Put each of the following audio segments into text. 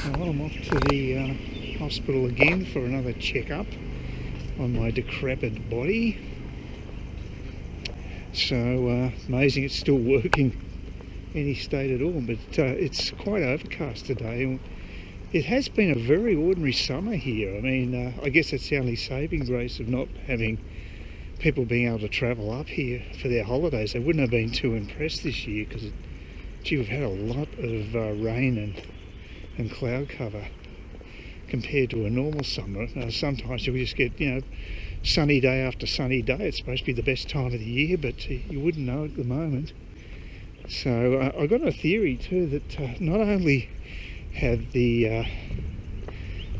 Well, I'm off to the hospital again for another checkup on my decrepit body. So amazing it's still working any state at all, but it's quite overcast today. It has been a very ordinary summer here. I mean, I guess that's the only saving grace of not having people being able to travel up here for their holidays. They wouldn't have been too impressed this year because, gee, we've had a lot of rain and cloud cover compared to a normal summer. Sometimes you'll just get, sunny day after sunny day. It's supposed to be the best time of the year, but you wouldn't know at the moment. So I got a theory too that not only have the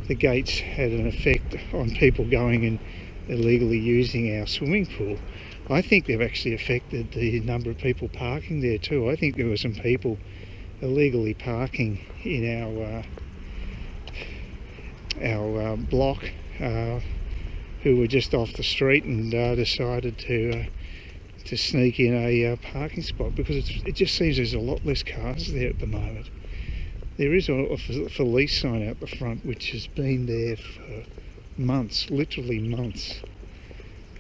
gates had an effect on people going and illegally using our swimming pool, I think they've actually affected the number of people parking there too. I think there were some people illegally parking in our block who were just off the street and decided to sneak in a parking spot, because it just seems there's a lot less cars there at the moment. There is a for lease sign out the front which has been there for months, literally months.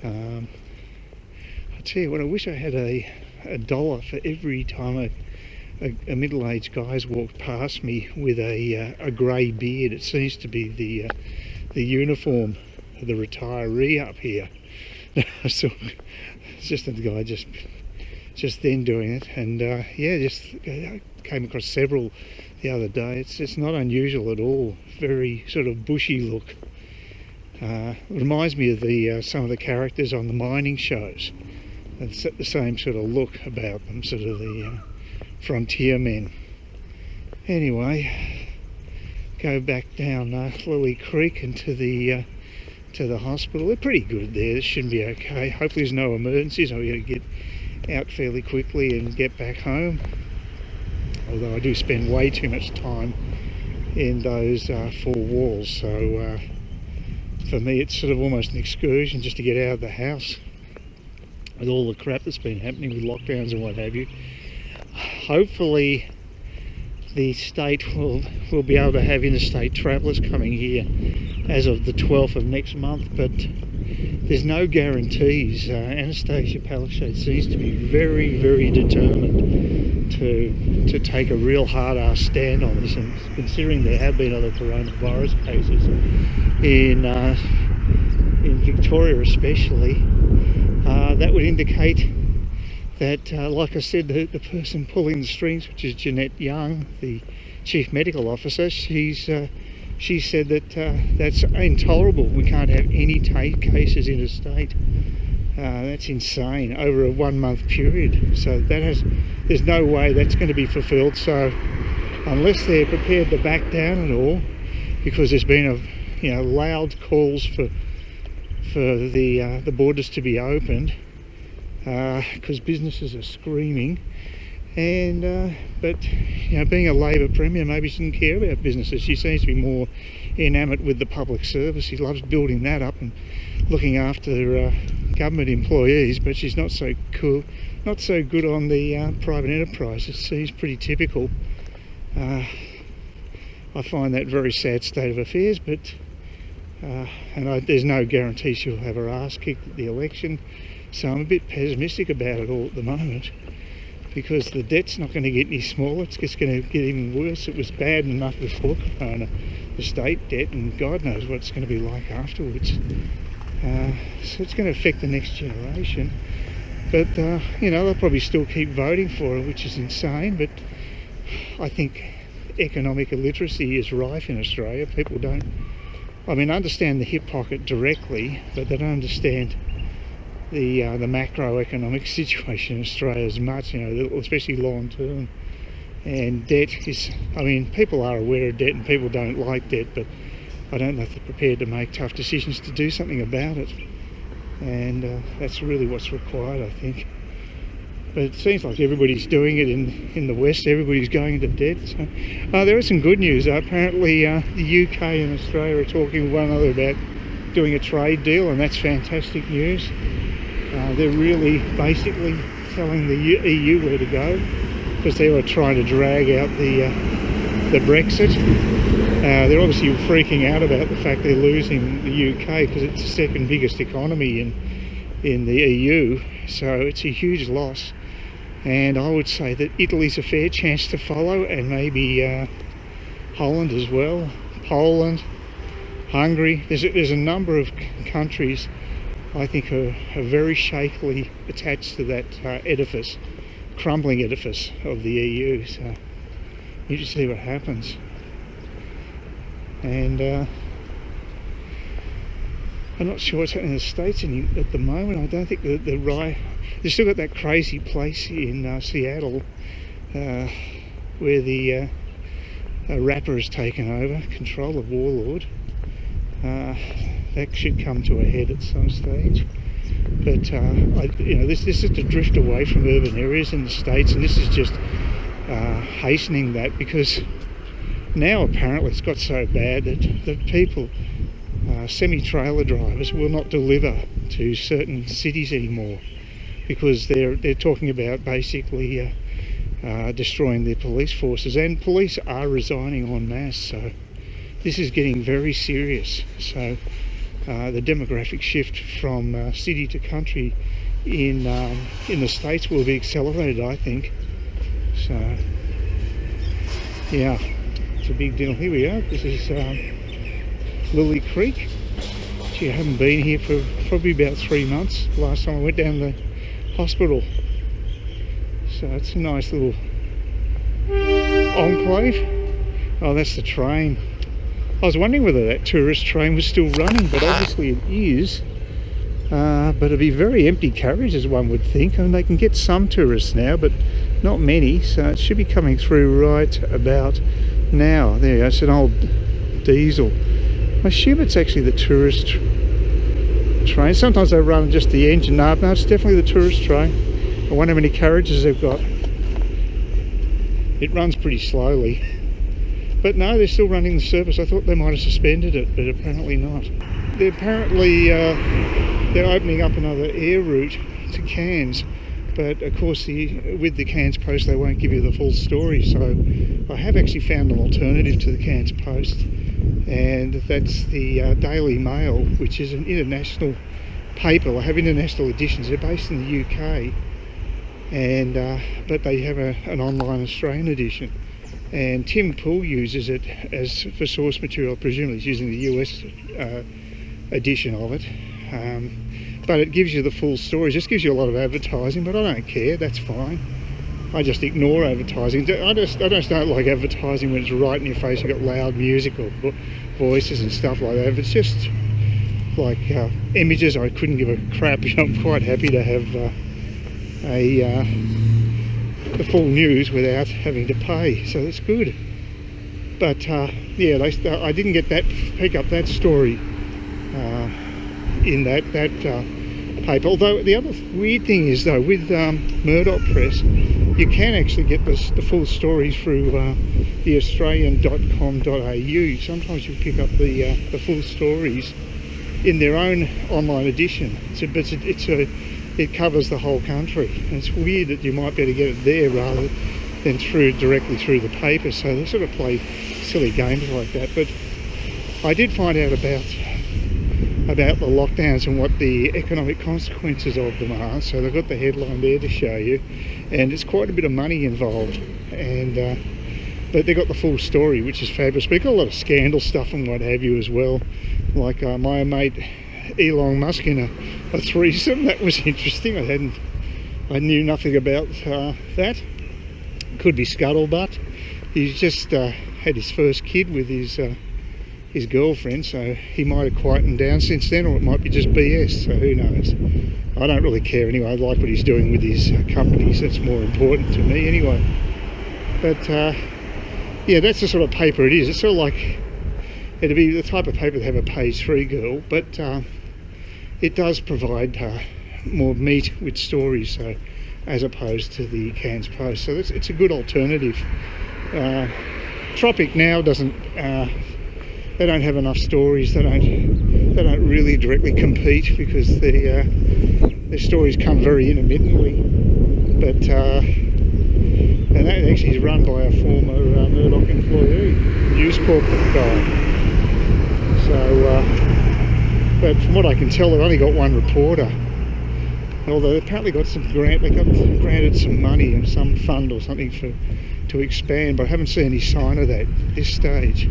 I tell you what, I wish I had a dollar for every time a middle-aged guy's walked past me with a grey beard. It seems to be the uniform of the retiree up here. So it's just a guy just then doing it, and I came across several the other day. It's not unusual at all. Very sort of bushy look. Reminds me of some of the characters on the mining shows. It's the same sort of look about them, sort of the frontier men. Anyway, go back down Lily Creek and to the hospital. They're pretty good there. This shouldn't be okay. Hopefully there's no emergencies. I'll be able to get out fairly quickly and get back home. Although I do spend way too much time in those four walls, so for me it's sort of almost an excursion just to get out of the house with all the crap that's been happening with lockdowns and what have you. Hopefully the state will be able to have interstate travellers coming here as of the 12th of next month, but there's no guarantees. Anastasia Palaszczuk seems to be very, very determined to take a real hard-ass stand on this, and considering there have been other coronavirus cases in Victoria especially, that would indicate that, like I said, the person pulling the strings, which is Jeanette Young, the Chief Medical Officer, she said that that's intolerable. We can't have any cases interstate. That's insane, over a 1 month period. So there's no way that's going to be fulfilled. So unless they're prepared to back down at all, because there's been loud calls for the borders to be opened, because businesses are screaming, and but being a Labor Premier, maybe she doesn't care about businesses. She seems to be more enamoured with the public service. She loves building that up and looking after government employees, but she's not so good on the private enterprise. It seems pretty typical. I find that a very sad state of affairs, but there's no guarantee she'll have her ass kicked at the election. So I'm a bit pessimistic about it all at the moment, because the debt's not going to get any smaller. It's just going to get even worse. It was bad enough before Corona, the state debt, and God knows what it's going to be like afterwards. So it's going to affect the next generation. But, they'll probably still keep voting for it, which is insane. But I think economic illiteracy is rife in Australia. People don't, understand the hip pocket directly, but they don't understand the macroeconomic situation in Australia as much, especially long term. And debt is, people are aware of debt and people don't like debt, but I don't know if they're prepared to make tough decisions to do something about it. And that's really what's required, I think. But it seems like everybody's doing it in the West. Everybody's going into debt. So, there is some good news. Apparently the UK and Australia are talking with one another about doing a trade deal, and that's fantastic news. They're really basically telling the EU where to go, because they were trying to drag out the Brexit. They're obviously freaking out about the fact they're losing the UK because it's the second biggest economy in the EU, so it's a huge loss. And I would say that Italy's a fair chance to follow, and maybe Holland as well, Poland, Hungary. There's a number of countries I think are very shakily attached to that edifice, crumbling edifice of the EU. So you just see what happens. And I'm not sure what's happening in the States at the moment. I don't think the riot. They've still got that crazy place in Seattle where the rapper has taken over control of Warlord. That should come to a head at some stage. But this is to drift away from urban areas in the States, and this is just hastening that, because now apparently it's got so bad that people, semi-trailer drivers, will not deliver to certain cities anymore, because they're talking about basically destroying their police forces, and police are resigning en masse. So this is getting very serious. So the demographic shift from city to country in the States will be accelerated, I think. So yeah, it's a big deal. Here we are. This is Lily Creek. Gee, I haven't been here for probably about 3 months. Last time I went down the hospital. So it's a nice little enclave. Oh, that's the train. I was wondering whether that tourist train was still running, but obviously it is. But it'd be very empty carriage, as one would think. I mean, they can get some tourists now, but not many, so it should be coming through right about now. There you go, it's an old diesel. I assume it's actually the tourist train. Sometimes they run just the engine. No, it's definitely the tourist train. I wonder how many carriages they've got. It runs pretty slowly. But no, they're still running the service. I thought they might have suspended it, but apparently not. They're apparently they're opening up another air route to Cairns, but of course with the Cairns Post they won't give you the full story. So I have actually found an alternative to the Cairns Post, and that's the Daily Mail, which is an international paper. They have international editions. They're based in the UK, and but they have an online Australian edition. And Tim Poole uses it as for source material. Presumably he's using the US edition of it, but it gives you the full story. It just gives you a lot of advertising, but I don't care, that's fine. I just ignore advertising. I just don't like advertising when it's right in your face. You've got loud music or voices and stuff like that. If it's just like images, I couldn't give a crap. I'm quite happy to have the full news without having to pay, so that's good. But yeah, I didn't get that, pick up that story in that paper. Although the other weird thing is though, with Murdoch Press, you can actually get the full stories through the Australian.com.au. Sometimes you pick up the full stories in their own online edition. It covers the whole country, and it's weird that you might be able to get it there rather than directly through the paper. So they sort of play silly games like that. But I did find out about the lockdowns and what the economic consequences of them are. So they've got the headline there to show you, and it's quite a bit of money involved. And but they've got the full story, which is fabulous. But they've got a lot of scandal stuff and what have you as well. Like my mate Elon Musk in a threesome. That was interesting. I knew nothing about that. Could be scuttlebutt. He's just had his first kid with his girlfriend, so he might have quietened down since then, or it might be just BS, so who knows. I don't really care anyway. I like what he's doing with his companies. That's more important to me anyway. But yeah, that's the sort of paper it is. It's sort of like, it'd be the type of paper to have a page 3 girl, but it does provide more meat with stories, so as opposed to the Cairns Post. So it's a good alternative. Tropic now doesn't. They don't have enough stories. They don't really directly compete because their stories come very intermittently. But and that actually is run by a former Murdoch employee, news corporate guy. So, but from what I can tell, they've only got one reporter. Although they apparently got some grant, they got granted some money and some fund or something to expand, but I haven't seen any sign of that at this stage.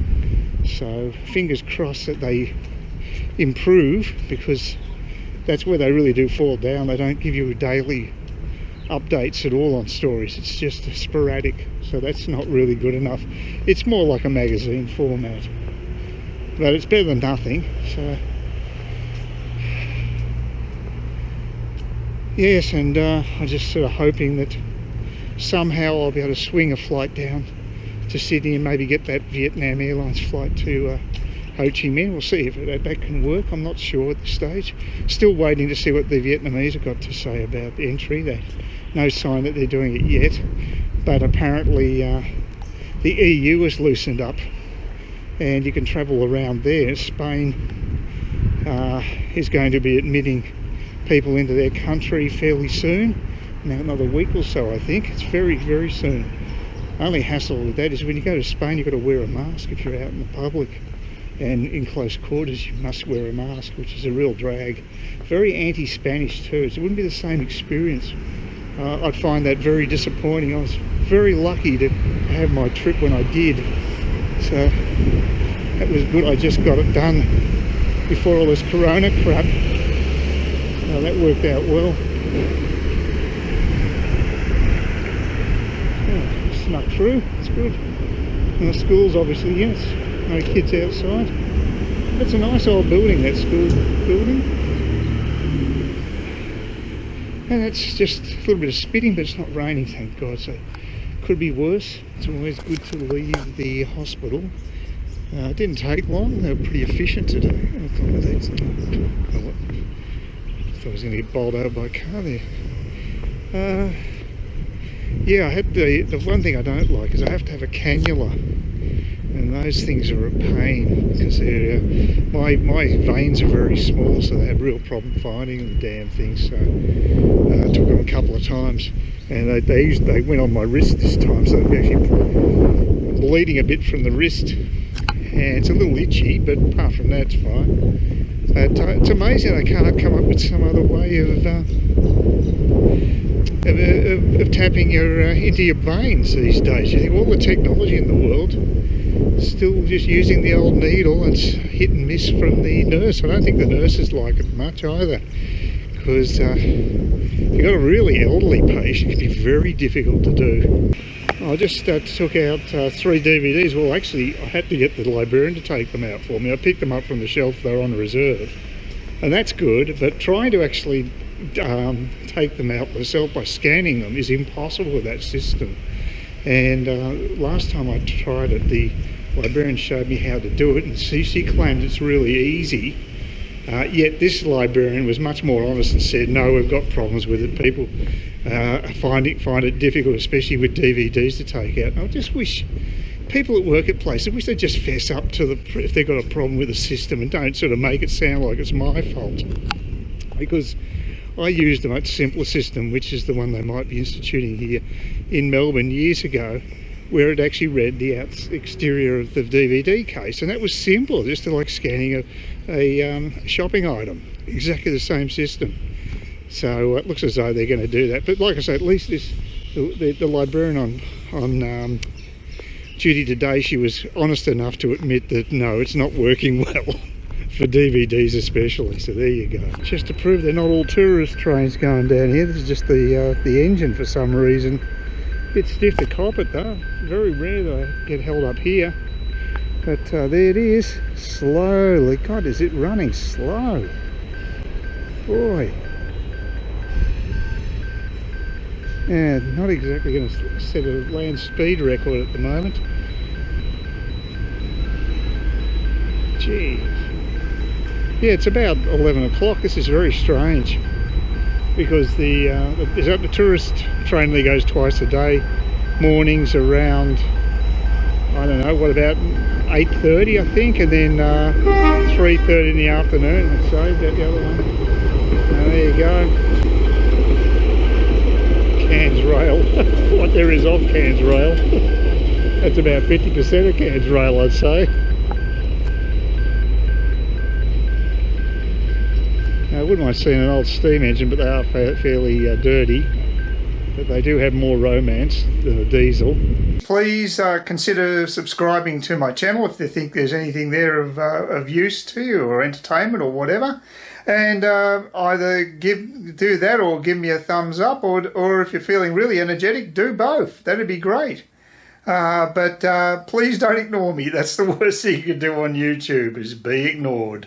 So fingers crossed that they improve, because that's where they really do fall down. They don't give you daily updates at all on stories. It's just sporadic, so that's not really good enough. It's more like a magazine format, but it's better than nothing. So yes, and I'm just sort of hoping that somehow I'll be able to swing a flight down to Sydney and maybe get that Vietnam Airlines flight to Ho Chi Minh. We'll see if that can work. I'm not sure at this stage. Still waiting to see what the Vietnamese have got to say about the entry. There's no sign that they're doing it yet, but apparently the EU has loosened up and you can travel around there. Spain is going to be admitting people into their country fairly soon. Now another week or so, I think. It's very, very soon. Only hassle with that is when you go to Spain, you've got to wear a mask if you're out in the public, and in close quarters you must wear a mask, which is a real drag. Very anti-Spanish too, so it wouldn't be the same experience. I'd find that very disappointing. I was very lucky to have my trip when I did, so that was good. I just got it done before all this corona crap. That worked out well. Snuck through, it's good. And the school's obviously, yes, no kids outside. That's a nice old building, that school building. And it's just a little bit of spitting, but it's not raining, thank God, so could be worse. It's always good to leave the hospital. It didn't take long, they were pretty efficient today. I thought I was going to get bowled over by a car there. Yeah, I had the one thing I don't like is I have to have a cannula, and those things are a pain because they're my veins are very small, so they have real problem finding the damn things. So I took them a couple of times, and they went on my wrist this time, so they're actually bleeding a bit from the wrist, and it's a little itchy, but apart from that, it's fine. But it's amazing they can't come up with some other way of tapping into your veins these days. You think all the technology in the world, still just using the old needle, and it's hit and miss from the nurse. I don't think the nurses like it much either, because if you've got a really elderly patient, it can be very difficult to do. I just took out 3 DVDs. Well, actually, I had to get the librarian to take them out for me. I picked them up from the shelf, they were on reserve. And that's good, but trying to actually take them out myself by scanning them is impossible with that system. And last time I tried it, the librarian showed me how to do it, and she claimed it's really easy. Yet this librarian was much more honest and said, no, we've got problems with it. People find it difficult, especially with DVDs, to take out. I just wish people that work at places, I wish they'd just fess up to if they've got a problem with the system, and don't sort of make it sound like it's my fault. Because I used a much simpler system, which is the one they might be instituting here in Melbourne years ago, where it actually read the exterior of the DVD case, and that was simple, just like scanning a shopping item. Exactly the same system. So it looks as though they're going to do that. But like I say, at least the librarian on duty today, she was honest enough to admit that no, it's not working well. For DVDs especially, so there you go. Just to prove they're not all tourist trains going down here. This is just the engine for some reason. Bit stiff to cop it though. Very rare that I get held up here. But there it is, slowly. God, is it running slow? Boy. Yeah, not exactly going to set a land speed record at the moment. Gee. Yeah, it's about 11 o'clock. This is very strange because the tourist train that goes twice a day, mornings around, I don't know, what about 8:30 I think, and then 3:30 in the afternoon, I'd say, about the other one. There you go. Cairns Rail, what there is of Cairns Rail. That's about 50% of Cairns rail, I'd say. I wouldn't mind seeing an old steam engine, but they are fairly dirty. But they do have more romance than a diesel. Please consider subscribing to my channel if you think there's anything there of use to you, or entertainment or whatever. And either do that or give me a thumbs up, or if you're feeling really energetic, do both. That'd be great. But please don't ignore me. That's the worst thing you can do on YouTube, is be ignored.